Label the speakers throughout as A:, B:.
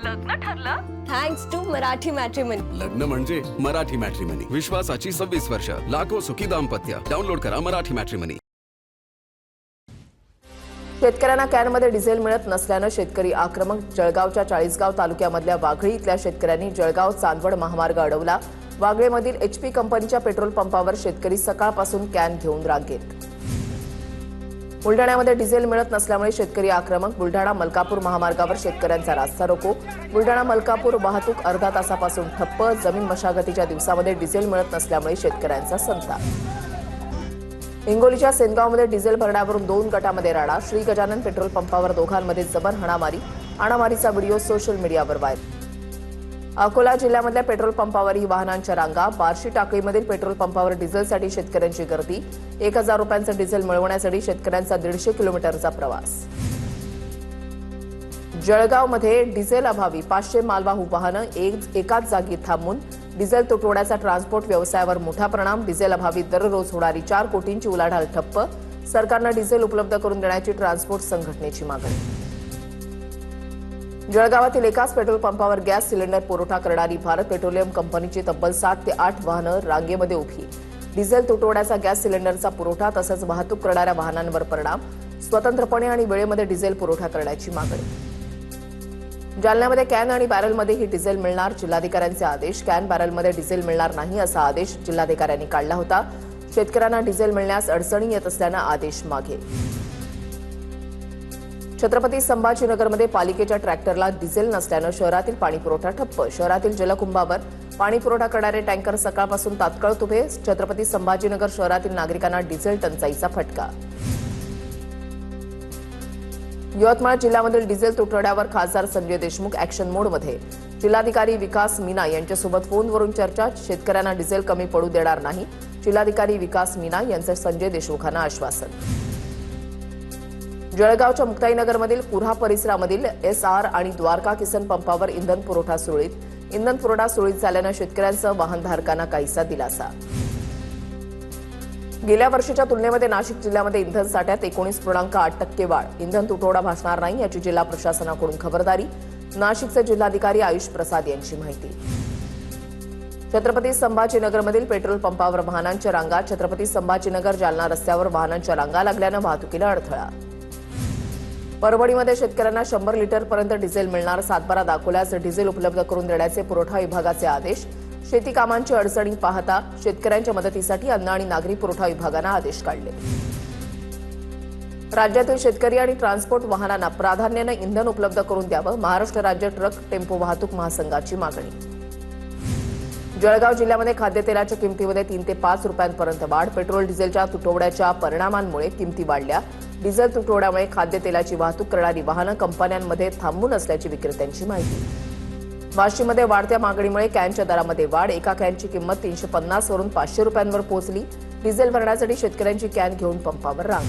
A: लग्न ठरलं?
B: Thanks to Marathi matrimony.
C: लग्न म्हणजे मराठी मॅट्रिमनी. विश्वासाची 26 वर्ष. लाखो सुखी दाम्पत्य. डाउनलोड करा मराठी मॅट्रिमनी.
D: शेतकऱ्यांना कॅनमध्ये डिझेल मिळत नसल्यानं शेतकरी आक्रमक. जळगावच्या चाळीसगाव तालुक्यामधल्या वाघळी इथल्या शेतकऱ्यांनी जळगाव चांदवड महामार्ग अडवला. वाघळेमधील HP कंपनीच्या पेट्रोल पंपावर शेतकरी सकाळपासून कॅन घेऊन रांगेत. बुलढाण्यामध्ये डिझेल मिळत नसल्यामुळे शेतकरी आक्रमक. बुलढाणा मलकापूर महामार्गावर शेतकऱ्यांचा रास्ता रोको. बुलढाणा मलकापूर वाहतूक अर्धा तासापासून ठप्प. जमीन मशागतीच्या दिवसामध्ये डिझेल मिळत नसल्यामुळे शेतकऱ्यांचा संताप. हिंगोलीच्या सेनगावमध्ये डिझेल भरण्यावरून 2 गटामध्ये राडा. श्री गजानन पेट्रोल पंपावर दोघांमध्ये जबर हाणामारी. हाणामारीचा व्हिडिओ सोशल मीडियावर व्हायरल. अकोला जिल्ह्यामधल्या पेट्रोल पंपावरही वाहनांच्या रांगा. बार्शी टाकळीमधील पेट्रोल पंपावर डिझेलसाठी शेतकऱ्यांची गर्दी. 1000 रुपयांचं डिझेल मिळवण्यासाठी शेतकऱ्यांचा 150 किलोमीटरचा प्रवास. जळगावमध्ये डिझेल अभावी 500 मालवाहू वाहनं एकाच जागी थांबून. डिझेल तुटवड्याचा ट्रान्सपोर्ट व्यवसायावर मोठा परिणाम. डिझेल अभावी दररोज होणारी 4 कोटींची उलाढाल ठप्प. सरकारनं डिझेल उपलब्ध करून देण्याची ट्रान्सपोर्ट संघटनेची मागणी. जळगावातील एकाच पेट्रोल पंपावर गॅस सिलेंडर पुरवठा करणारी भारत पेट्रोलियम कंपनीची तब्बल 7 ते 8 वाहनं रांगेमध्ये उभी. डिझेल तुटवड्याचा गॅस सिलेंडरचा पुरवठा तसंच वाहतूक करणाऱ्या वाहनांवर परिणाम. स्वतंत्रपणे आणि वेळेमध्ये डिझेल पुरवठा करण्याची मागणी. जालन्यामध्ये कॅन आणि बॅरलमध्येही डिझेल मिळणार. जिल्हाधिकाऱ्यांचे आदेश. कॅन बॅरलमध्ये डिझेल मिळणार नाही असा आदेश जिल्हाधिकाऱ्यांनी काढला होता. शेतकऱ्यांना डिझेल मिळण्यास अडचणी येत असल्यानं आदेश मागे. छत्रपती संभाजीनगरमध्ये पालिकेच्या ट्रॅक्टरला डिझेल नसल्यानं शहरातील पाणीपुरवठा ठप्प. शहरातील जलकुंभावर पाणीपुरवठा करणारे टँकर सकाळपासून तात्काळ उभे. छत्रपती संभाजीनगर शहरातील नागरिकांना डिझेल टंचाईचा फटका. यवतमाळ जिल्ह्यामधील डिझेल तुटवड्यावर खासदार संजय देशमुख ॲक्शन मोडमध्ये. जिल्हाधिकारी विकास मीना यांच्यासोबत फोनवरून चर्चा. शेतकऱ्यांना डिझेल कमी पडू देणार नाही. जिल्हाधिकारी विकास मीना यांचं संजय देशमुखांना आश्वासन. जळगावच्या मुक्ताईनगरमधील कुऱ्हा परिसरामधील SR आणि द्वारका किसन पंपावर इंधन पुरवठा सुरळीत. इंधन पुरवठा सुरळीत झाल्यानं शेतकऱ्यांसह वाहनधारकांना काहीसा दिलासा. गेल्या वर्षीच्या तुलनेमध्ये नाशिक जिल्ह्यामध्ये इंधन साठ्यात 19.8% वाढ. इंधन तुटवडा भासणार नाही याची जिल्हा प्रशासनाकडून खबरदारी. नाशिकचे जिल्हाधिकारी आयुष प्रसाद यांची माहिती. छत्रपती संभाजीनगरमधील पेट्रोल पंपावर वाहनांच्या रांगा. छत्रपती संभाजीनगर जालना रस्त्यावर वाहनांच्या रांगा लागल्यानं वाहतुकीला अडथळा. परभणीमध्ये शेतकऱ्यांना 100 लिटरपर्यंत डिझेल मिळणार. सातबारा दाखवल्यास डिझेल उपलब्ध करून देण्याचे पुरवठा विभागाचे आदेश. शेती कामांची अडचणी पाहता शेतकऱ्यांच्या मदतीसाठी अन्न आणि नागरी पुरवठा विभागानं आदेश काढले. राज्यातील शेतकरी आणि ट्रान्सपोर्ट वाहनांना प्राधान्यानं इंधन उपलब्ध करून द्यावं. महाराष्ट्र राज्य ट्रक टेम्पो वाहतूक महासंघाची मागणी. जळगाव जिल्ह्यामध्ये खाद्यतेलाच्या किमतीमध्ये 3 ते 5 रुपयांपर्यंत वाढ. पेट्रोल डिझेलच्या तुटवड्याच्या परिणामांमुळे किमती वाढल्या. डिझेल तुटवड्यामुळे खाद्यतेलाची वाहतूक करणारी वाहनं कंपन्यांमध्ये थांबून असल्याची विक्रेत्यांची माहिती. वाशीमध्ये वाढत्या मागणीमुळे कॅनच्या दरामध्ये वाढ. एका कॅनची किंमत 350 वरून 500 रुपयांवर पोहोचली. डिझेल भरण्यासाठी शेतकऱ्यांची कॅन घेऊन पंपावर रांग.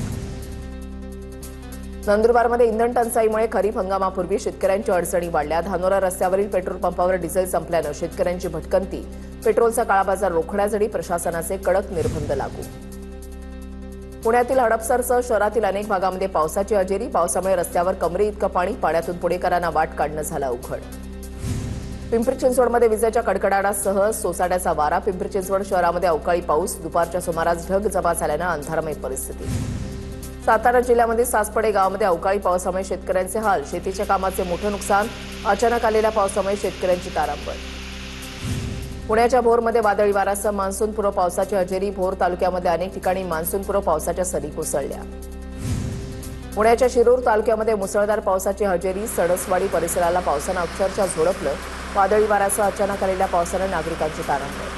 D: नंदुरबारमध्ये इंधन टंचाईमुळे खरीप हंगामापूर्वी शेतकऱ्यांच्या अडचणी वाढल्या. धानोरा रस्त्यावरील पेट्रोल पंपावर डिझेल संपल्यानं शेतकऱ्यांची भटकंती. पेट्रोलचा काळाबाजार रोखण्यासाठी प्रशासनाचे कडक निर्बंध लागू. पुण्यातील हडपसरसह शहरातील अनेक भागामध्ये पावसाची हजेरी. पावसामुळे रस्त्यावर कमरे इतकं पाणी. पाण्यातून पुणेकरांना वाट काढणं झालं अवघड. पिंपरी चिंचवडमध्ये विजेच्या कडकडाटासह सोसाट्याचा वारा. पिंपरी चिंचवड शहरामध्ये अवकाळी पाऊस. दुपारच्या सुमारास ढग जमा झाल्यानं अंधारमय परिस्थिती. सातारा जिल्ह्यामध्ये सासपडे गावामध्ये अवकाळी पावसामुळे शेतकऱ्यांचे हाल. शेतीच्या कामाचे मोठं नुकसान. अचानक आलेल्या पावसामुळे शेतकऱ्यांची तारांबळ. पुण्याच्या भोरमध्ये वादळी वाऱ्यासह मान्सूनपूर्व पावसाची हजेरी. भोर तालुक्यामध्ये अनेक ठिकाणी मान्सूनपूर्व पावसाच्या सरी कोसळल्या. पुण्याच्या शिरूर तालुक्यामध्ये मुसळधार पावसाची हजेरी. सडसवाडी परिसराला पावसानं अक्षरशः झोडपलं. वादळी वाऱ्यासह अचानक आलेल्या पावसानं नागरिकांची तारांबळ.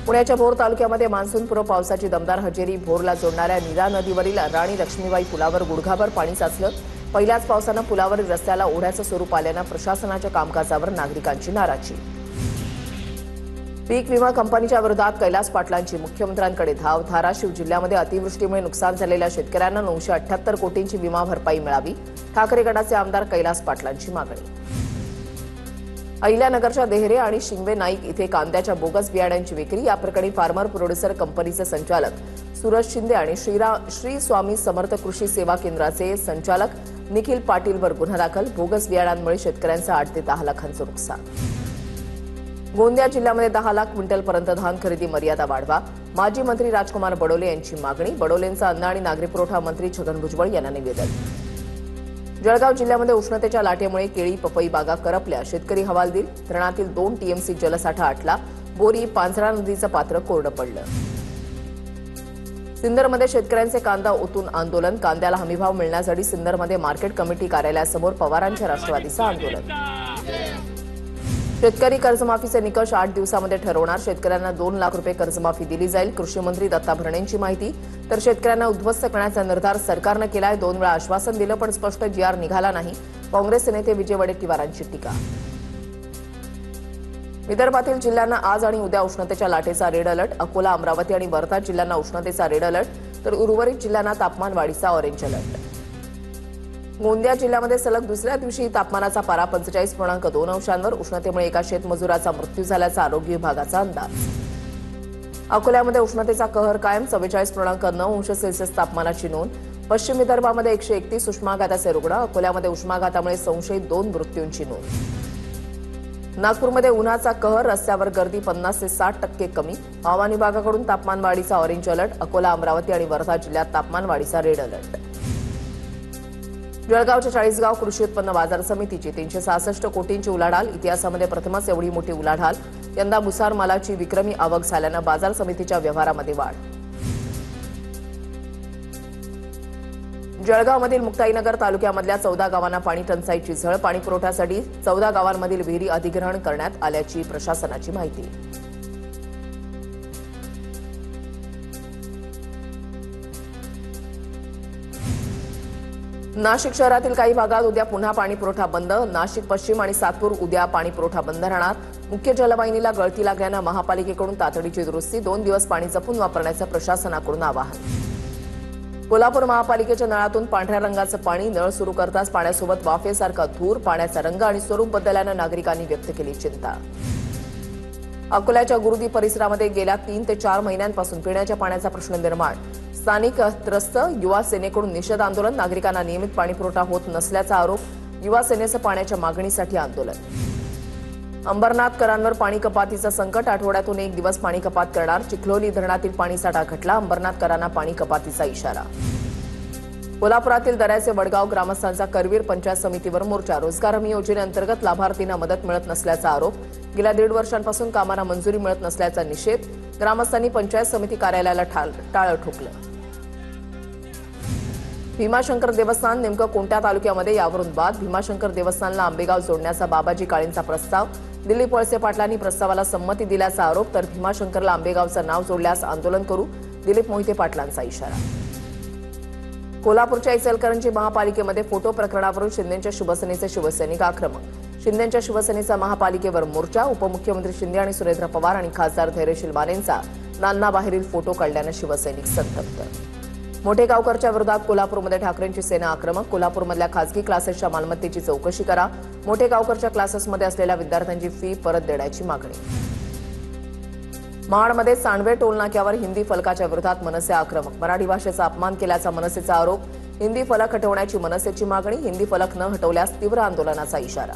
D: पुण्याच्या भोर तालुक्यामध्ये मान्सूनपूर्व पावसाची दमदार हजेरी. भोरला जोडणाऱ्या नीरा नदीवरील राणी लक्ष्मीबाई पुलावर गुडघाभर पाणी साचलं. पहिल्याच पावसानं पुलावरील रस्त्याला ओढ्याचं स्वरूप आल्यानं प्रशासनाच्या कामकाजावर नागरिकांची नाराजी. पीक विमा कंपनीच्या विरोधात कैलास पाटलांची मुख्यमंत्र्यांकडे धाव. धाराशिव जिल्ह्यामध्ये अतिवृष्टीमुळे नुकसान झालेल्या शेतकऱ्यांना 978 कोटींची विमा भरपाई मिळावी. ठाकरे गटाचे आमदार कैलास पाटलांची मागणी. अहिल्यानगरच्या देहरे आणि शिंगवे नाईक इथे कांद्याच्या बोगस बियाण्यांची विक्री. या प्रकरणी फार्मर प्रोड्युसर कंपनीचे संचालक सूरज शिंदे आणि श्री स्वामी समर्थ कृषी सेवा केंद्राचे संचालक निखिल पाटीलवर गुन्हा दाखल. बोगस बियाणांमुळे शेतकऱ्यांचं 8 ते 10 लाखांचं नुकसान. गोंदिया जिल्ह्यामध्ये 10 लाख क्विंटलपर्यंत धान खरेदी मर्यादा वाढवा. माजी मंत्री राजकुमार बडोले यांची मागणी. बडोलेंचं अन्न आणि नागरी पुरवठा मंत्री छगन भुजबळ यांना निवेदन. जळगाव जिल्ह्यामध्ये उष्णतेच्या लाटेमुळे केळी पपई बागा करपल्या. शेतकरी हवालदिल. धरणातील 2 टीएमसी जलसाठा आटला. बोरी पांझरा नदीचं पात्र कोरडं पडलं. सिन्नरमध्ये शेतकऱ्यांचे कांदा ओतून आंदोलन. कांद्याला हमीभाव मिळण्यासाठी सिन्नरमध्ये मार्केट कमिटी कार्यालयासमोर पवारांच्या राष्ट्रवादीचं आंदोलन. शेतकरी कर्जमाफीचे निकष 8 दिवसांमध्ये ठरवणार. शेतकऱ्यांना 2 लाख रुपये कर्जमाफी दिली जाईल. कृषी मंत्री दत्ता भरणेंची माहिती. तर शेतकऱ्यांना उद्ध्वस्त करण्याचा निर्धार सरकारनं केलाय. 2 वेळा आश्वासन दिलं पण स्पष्ट जीआर निघाला नाही. काँग्रेसचे नेते विजय वडेट्टीवारांची टीका. विदर्भातील जिल्ह्यांना आज आणि उद्या उष्णतेच्या लाटेचा रेड अलर्ट. अकोला, अमरावती आणि वर्धा जिल्ह्यांना उष्णतेचा रेड अलर्ट, तर उर्वरित जिल्ह्यांना तापमान वाढीचा ऑरेंज अलर्ट. गोंदिया जिल्ह्यामध्ये सलग दुसऱ्या दिवशी तापमानाचा पारा 45.2 अंशांवर. उष्णतेमुळे एका शेतमजुराचा मृत्यू झाल्याचा आरोग्य विभागाचा अंदाज. अकोल्यामध्ये उष्णतेचा कहर कायम. 44.9 अंश सेल्सिअस तापमानाची नोंद. पश्चिम विदर्भामध्ये 131 उष्माघाताचे रुग्ण. अकोल्यामध्ये उष्माघातामुळे संशयित 2 मृत्यूंची नोंद. नागपूरमध्ये उन्हाचा कहर. रस्त्यावर गर्दी 50 ते 60% कमी. हवामान विभागाकडून तापमान वाढीचा ऑरेंज अलर्ट. अकोला, अमरावती आणि वर्धा जिल्ह्यात तापमान वाढीचा रेड अलर्ट. जळगावच्या 40गाव कृषी उत्पन्न बाजार समितीची 366 कोटींची उलाढाल. इतिहासामध्ये प्रथमच एवढी मोठी उलाढाल. यंदा भुसार मालाची विक्रमी आवक झाल्यानं बाजार समितीच्या व्यवहारामध्ये वाढ. जळगावमधील मुक्ताईनगर तालुक्यामधल्या 14 गावांना पाणी टंचाईची झळ. पाणी पुरवठ्यासाठी 14 गावांमधील विहिरी अधिग्रहण करण्यात आल्याची प्रशासनाची माहिती. नाशिक शहरातील काही भागात उद्या पुन्हा पाणी पुरवठा बंद. नाशिक पश्चिम आणि सातपूर उद्या पाणी पुरवठा बंद राहणार. मुख्य जलवाहिनीला गळती लागल्यानं महापालिकेकडून तातडीची दुरुस्ती. 2 दिवस पाणी जपून वापरण्याचं प्रशासनाकडून आवाहन. कोल्हापूर महापालिकेच्या नळातून पांढऱ्या रंगाचं पाणी. नळ सुरू करताच पाण्यासोबत वाफेसारखा धूर. पाण्याचा रंग आणि स्वरूप बदलल्यानं नागरिकांनी व्यक्त केली चिंता. अकोल्याच्या गुरुदी परिसरामध्ये गेल्या 3 ते 4 महिन्यांपासून पिण्याच्या पाण्याचा प्रश्न निर्माण. स्थानिक त्रस्त. युवा सेनेकडून निषेध आंदोलन. नागरिकांना नियमित पाणी पुरवठा होत नसल्याचा आरोप. युवा सेनेचं पाण्याच्या मागणीसाठी आंदोलन. अंबरनाथकरांवर पाणी कपातीचं संकट. आठवड्यातून 1 दिवस पाणी कपात करणार. चिखलोली धरणातील पाणीसाठा घटला. अंबरनाथकरांना पाणी कपातीचा इशारा. कोल्हापुरातील दऱ्याचे वडगाव ग्रामस्थांचा करवीर पंचायत समितीवर मोर्चा. रोजगार हमी योजनेअंतर्गत लाभार्थींना मदत मिळत नसल्याचा आरोप. गेल्या 1.5 वर्षांपासून कामांना मंजुरी मिळत नसल्याचा निषेध. ग्रामस्थांनी पंचायत समिती कार्यालयाला टाळं ठोकलं. भीमाशंकर देवस्थान नेमकं कोणत्या तालुक्यामध्ये, यावरून वाद. भीमाशंकर देवस्थानला आंबेगाव जोडण्याचा बाबाजी काळेंचा प्रस्ताव. दिलीप वळसे पाटलांनी प्रस्तावाला संमती दिल्याचा आरोप. तर भीमाशंकरला आंबेगावचं नाव जोडल्यास आंदोलन करू. दिलीप मोहिते पाटलांचा इशारा. कोल्हापूरच्या इचलकरंजी महापालिकेमध्ये फोटो प्रकरणावरून शिंदेच्या शिवसेनेचे शिवसैनिक आक्रमक. शिंदेच्या शिवसेनेचा महापालिकेवर मोर्चा. उपमुख्यमंत्री शिंदे आणि सुरेंद्र पवार आणि खासदार धैर्यशील मानेंचा नान्नाबाहेरील फोटो काढल्यानं शिवसैनिक संतप्त. मोठेगावकरच्या विरोधात कोल्हापूरमध्ये ठाकरेंची सेना आक्रमक. कोल्हापूरमधल्या खासगी क्लासेसच्या मालमत्तेची चौकशी करा. मोठेगावकरच्या क्लासेसमध्ये असलेल्या विद्यार्थ्यांची फी परत देण्याची मागणी. महाडमध्ये सांडवे टोलनाक्यावर हिंदी फलकाच्या विरोधात मनसे आक्रमक. मराठी भाषेचा अपमान केल्याचा मनसेचा आरोप. हिंदी फलक हटवण्याची मनसेची मागणी. हिंदी फलक न हटवल्यास तीव्र आंदोलनाचा इशारा.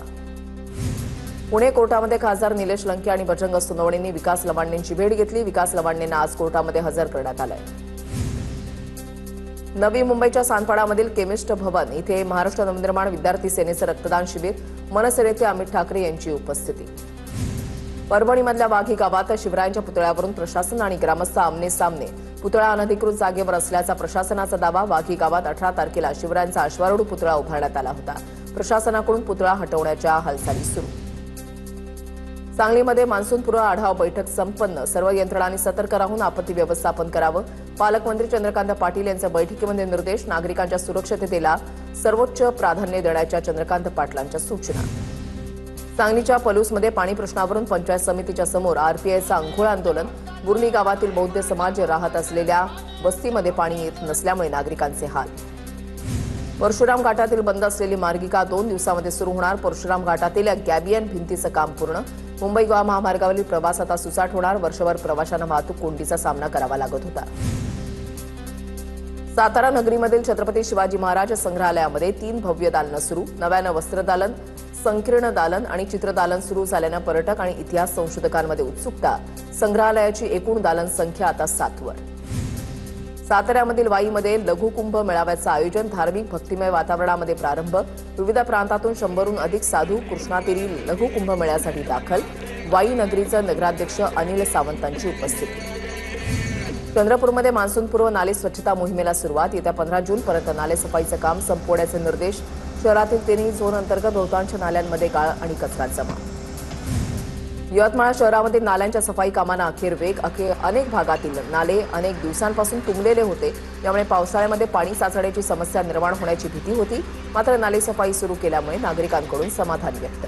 D: पुणे कोर्टामध्ये खासदार निलेश लंके आणि बजरंग सोनवणेंनी विकास लवांडेंची भेट घेतली. विकास लवांडेंना आज कोर्टामध्ये हजर करण्यात आलंय. नवी मुंबईच्या सानपाडामधील केमिस्ट भवन इथे महाराष्ट्र नवनिर्माण विद्यार्थी सेनेचं रक्तदान शिबिर. मनसे नेते अमित ठाकरे यांची उपस्थिती. परभणीमधल्या वाघी गावात शिवरायांच्या पुतळ्यावरून प्रशासन आणि ग्रामस्थ आमने सामने. पुतळा अनधिकृत जागेवर असल्याचा प्रशासनाचा दावा. वाघी गावात 18 तारखेला शिवरायांचा अश्वारूढ पुतळा उभारण्यात आला होता. प्रशासनाकडून पुतळा हटवण्याच्या हालचाली सुरू. सांगलीमध्ये मान्सूनपूर्व आढावा बैठक संपन्न. सर्व यंत्रणांनी सतर्क राहून आपत्ती व्यवस्थापन करावं. पालकमंत्री चंद्रकांत पाटील यांचे बैठकीमध्ये निर्देश. नागरिकांच्या सुरक्षिततेला सर्वोच्च प्राधान्य देण्याच्या चंद्रकांत पाटलांच्या सूचना. सांगलीच्या पलूसमध्ये पाणी प्रश्नावरून पंचायत समितीच्या समोर आरपीआयचं अंघोळ आंदोलन. बुर्ली गावातील बौद्ध समाज राहत असलेल्या वस्तीमध्ये पाणी येत नसल्यामुळे नागरिकांचे हाल. परशुराम घाटातील बंद असलेली मार्गिका 2 दिवसांमध्ये सुरू होणार. परशुराम घाटातील गॅबियन भिंतीचं काम पूर्ण. मुंबई गोवा महामार्गावरील प्रवास आता सुसाट होणार. वर्षभर प्रवाशांना वाहतूक कोंडीचा सामना करावा लागत होता. सातारा नगरीमधील छत्रपती शिवाजी महाराज संग्रहालयामध्ये 3 भव्य दालनं सुरू. नव्यानं वस्त्रदालन, संकीर्ण दालन आणि चित्रदालन सुरू झाल्यानं पर्यटक आणि इतिहास संशोधकांमध्ये उत्सुकता. संग्रहालयाची एकूण दालन संख्या आता 7 वर. साताऱ्यामधील वाईमध्ये लघुकुंभ मेळाव्याचं आयोजन. धार्मिक भक्तिमय वातावरणामध्ये प्रारंभ. विविध प्रांतातून 100हून अधिक साधू कृष्णातीरी लघुकुंभ मेळ्यासाठी दाखल. वाई नगरीचं नगराध्यक्ष अनिल सावंतांची उपस्थिती. चंद्रपूरमध्ये मान्सूनपूर्व नाले स्वच्छता मोहिमेला सुरुवात. येत्या 15 जूनपर्यंत नाले सफाईचं काम संपवण्याचे निर्देश. शहरातील 3 झोन अंतर्गत बहुतांश नाल्यांमध्ये गाळ आणि कचरा जमा. यवतमाळ शहरामधील नाल्यांच्या सफाई कामांना अखेर वेग. अनेक भागातील नाले अनेक दिवसांपासून तुंबलेले होते, त्यामुळे पावसाळ्यामध्ये पाणी साचण्याची समस्या निर्माण होण्याची भीती होती. मात्र नाले सफाई सुरू केल्यामुळे नागरिकांकडून समाधान व्यक्त.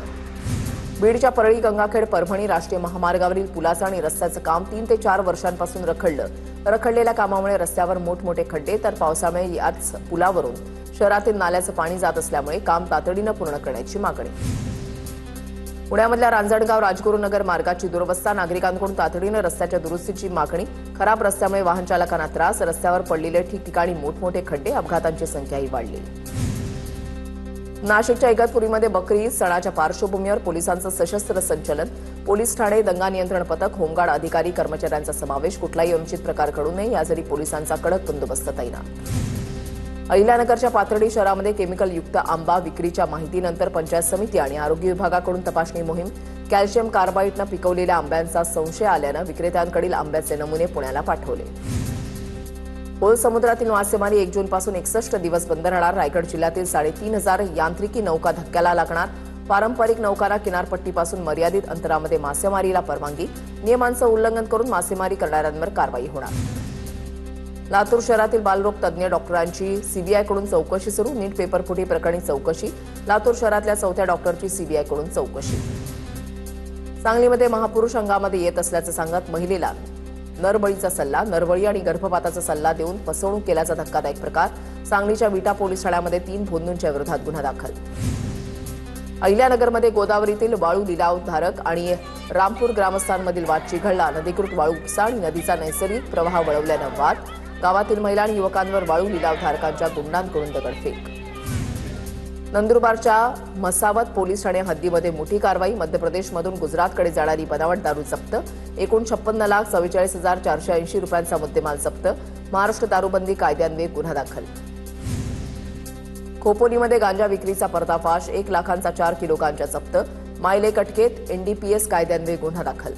D: बीडच्या परळी गंगाखेड परभणी राष्ट्रीय महामार्गावरील पुलाचं आणि रस्त्याचं काम 3 ते 4 वर्षांपासून रखडलं. रखडलेल्या कामामुळे रस्त्यावर मोठमोठे खड्डे, तर पावसामुळे याच पुलावरून शहरातील नाल्याचं पाणी जात असल्यामुळे काम तातडीनं पूर्ण करण्याची मागणी. पुण्यामधल्या रांजणगाव राजगुरुनगर मार्गाची दुरवस्था. नागरिकांकडून तातडीनं रस्त्याच्या दुरुस्तीची मागणी. खराब रस्त्यामुळे वाहन चालकांना त्रास. रस्त्यावर पडलेले ठिकठिकाणी मोठमोठे खड्डे. अपघातांची संख्याही वाढली. नाशिकच्या इगतपुरीमध्ये बकरी ईद सणाच्या पार्श्वभूमीवर पोलिसांचं सशस्त्र संचलन. पोलीस ठाणे, दंगा नियंत्रण पथक, होमगार्ड अधिकारी, कर्मचाऱ्यांचा समावेश. कुठलाही अनुचित प्रकार घडू नये यासाठी पोलिसांचा कडक बंदोबस्त तैनात. अहिल्यानगरच्या पाथर्डी शहरामध्ये केमिकलयुक्त आंबा विक्रीच्या माहितीनंतर पंचायत समिती आणि आरोग्य विभागाकडून तपासणी मोहीम. कॅल्शियम कार्बाईडनं पिकवलेल्या आंब्यांचा संशय आल्यानं विक्रेत्यांकडील आंब्याचे नमुने पुण्याला पाठवले. खोल समुद्रातील मासेमारी 1 जूनपासून 61 दिवस बंद राहणार. रायगड जिल्ह्यातील 3500 यांत्रिकी नौका धक्क्याला लागणार. पारंपरिक नौकांना किनारपट्टीपासून मर्यादित अंतरामध्ये मासेमारीला परवानगी. नियमांचं उल्लंघन करून मासेमारी करणाऱ्यांवर कारवाई होणार. लातूर शहरातील बालरोग तज्ज्ञ डॉक्टरांची सीबीआयकडून चौकशी सुरू. नीट पेपरफुटी प्रकरणी चौकशी. लातूर शहरातल्या 4थ्या डॉक्टरची सीबीआयकडून चौकशी. सांगलीमध्ये महापुरुष अंगामध्ये येत असल्याचं सांगत महिलेला नरबळीचा सल्ला. नरबळी आणि गर्भपाताचा सल्ला देऊन फसवणूक केल्याचा धक्कादायक प्रकार. सांगलीच्या विटा पोलीस ठाण्यामध्ये 3 भोंदूंच्या विरोधात गुन्हा दाखल. अहिल्यानगरमध्ये गोदावरीतील वाळू लिलावधारक आणि रामपूर ग्रामस्थांमधील वाद चिघळला. नदीकृत वाळू उपसा आणि नदीचा नैसर्गिक प्रवाह वळवल्यानं वाद. गावातील महिला आणि युवकांवर वाळू लिलावधारकांच्या गुंडांकडून दगडफेक. नंदुरबारच्या मसावत पोलीस ठाणे हद्दीमध्ये मोठी कारवाई. मध्य प्रदेशमधून गुजरातकडे जाणारी बनावट दारू जप्त. एकूण 56,44,480 रुपयांचा मुद्देमाल जप्त. महाराष्ट्र दारूबंदी कायद्यान्वये गुन्हा दाखल. खोपोलीमध्ये गांजा विक्रीचा पर्दाफाश. 1 लाखांचा 4 किलो गांजा जप्त. मायले कटकेत एनडीपीएस कायद्यान्वये गुन्हा दाखल.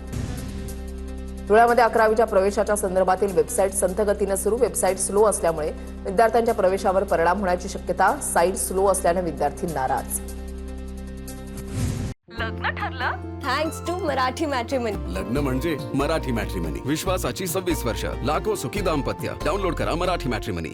D: धुळ्यामध्ये 11वीच्या प्रवेशाच्या संदर्भातील वेबसाईट संथ गतीनं सुरू. वेबसाईट स्लो असल्यामुळे विद्यार्थ्यांच्या प्रवेशावर परिणाम होण्याची शक्यता. साईट स्लो असल्याने विद्यार्थी नाराज.
A: लग्न ठरलं?
B: Thanks to Marathi matrimony.
C: लग्न म्हणजे मराठी मॅट्रिमनी. विश्वासाची 26 वर्ष. लाखो सुखी दाम्पत्य. डाउनलोड करा मराठी मॅट्रिमनी.